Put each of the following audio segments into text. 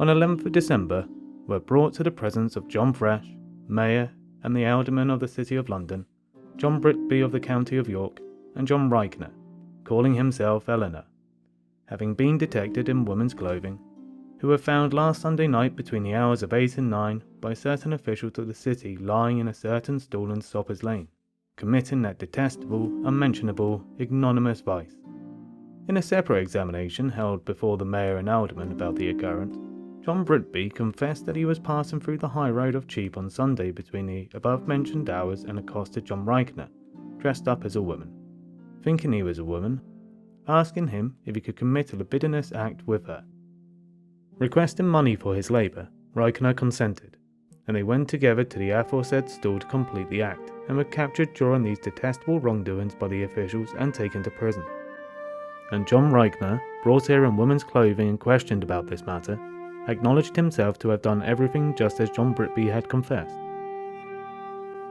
on 11th of December, were brought to the presence of John Fresh, Mayor and the Alderman of the City of London, John Britby of the County of York, and John Rykener, calling himself Eleanor, having been detected in women's clothing, who were found last Sunday night between the hours of 8 and 9 by certain officials of the city lying in a certain stall in Soppers Lane, committing that detestable, unmentionable, ignominious vice. In a separate examination held before the Mayor and Alderman about the occurrence, John Britby confessed that he was passing through the high road of Cheap on Sunday between the above-mentioned hours and accosted John Rykener, dressed up as a woman, thinking he was a woman, asking him if he could commit a libidinous act with her. Requesting money for his labour, Rykener consented, and they went together to the aforesaid stall to complete the act, and were captured during these detestable wrongdoings by the officials and taken to prison. And John Rykener, brought here in woman's clothing and questioned about this matter, acknowledged himself to have done everything just as John Britby had confessed.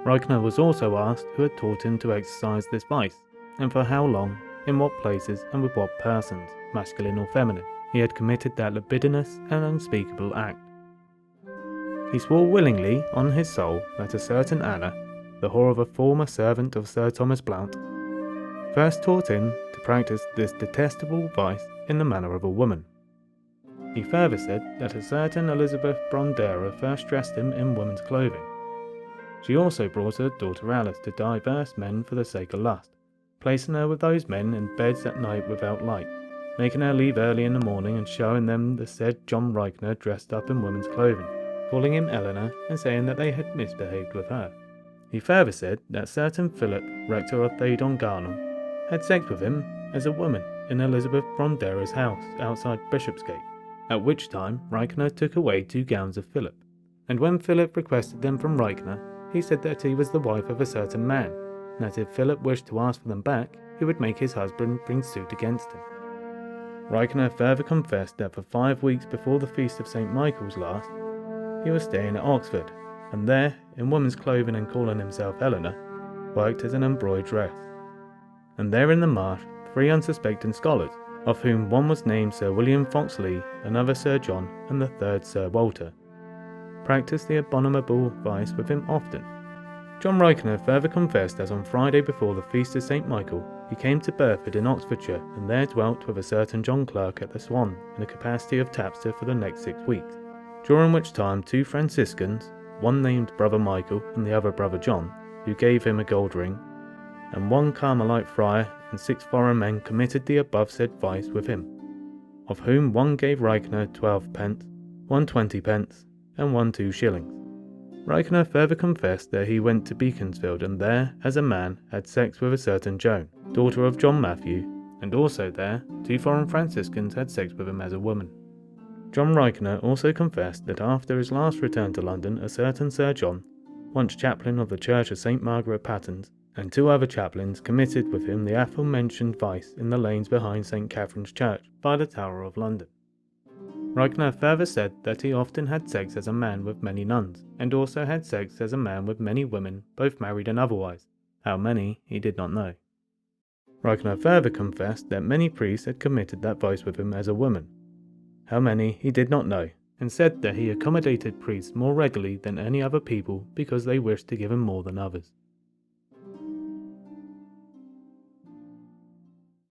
Rykener was also asked who had taught him to exercise this vice, and for how long, in what places, and with what persons, masculine or feminine, he had committed that libidinous and unspeakable act. He swore willingly on his soul that a certain Anna, the whore of a former servant of Sir Thomas Blount, first taught him to practice this detestable vice in the manner of a woman. He further said that a certain Elizabeth Brondera first dressed him in woman's clothing. She also brought her daughter Alice to divers men for the sake of lust, placing her with those men in beds at night without light, making her leave early in the morning and showing them the said John Rykener dressed up in woman's clothing, calling him Eleanor and saying that they had misbehaved with her. He further said that certain Philip, rector of Thaydon Garnham, had sex with him as a woman in Elizabeth Brondera's house outside Bishopsgate, at which time Rykener took away 2 gowns of Philip, and when Philip requested them from Rykener, he said that he was the wife of a certain man, and that if Philip wished to ask for them back, he would make his husband bring suit against him. Rykener further confessed that for 5 weeks before the feast of St. Michael's last, he was staying at Oxford, and there, in woman's clothing and calling himself Eleanor, worked as an embroideress. And there in the marsh, 3 unsuspecting scholars, of whom one was named Sir William Foxley, another Sir John, and the third Sir Walter, practised the abominable vice with him often. John Rykener further confessed that on Friday before the feast of St. Michael, he came to Burford in Oxfordshire, and there dwelt with a certain John Clerk at the Swan, in the capacity of tapster for the next 6 weeks, during which time 2 Franciscans, one named Brother Michael and the other Brother John, who gave him a gold ring, and 1 Carmelite friar and 6 foreign men committed the above said vice with him, of whom one gave Rykener 12 pence, one 20 pence, and one 2 shillings. Rykener further confessed that he went to Beaconsfield and there, as a man, had sex with a certain Joan, daughter of John Matthew, and also there 2 foreign Franciscans had sex with him as a woman. John Rykener also confessed that after his last return to London, a certain Sir John, once chaplain of the Church of St. Margaret Pattens, and 2 other chaplains committed with him the aforementioned vice in the lanes behind St. Catherine's Church by the Tower of London. Rykener further said that he often had sex as a man with many nuns, and also had sex as a man with many women, both married and otherwise. How many, he did not know. Rykener further confessed that many priests had committed that vice with him as a woman. How many, he did not know, and said that he accommodated priests more regularly than any other people because they wished to give him more than others.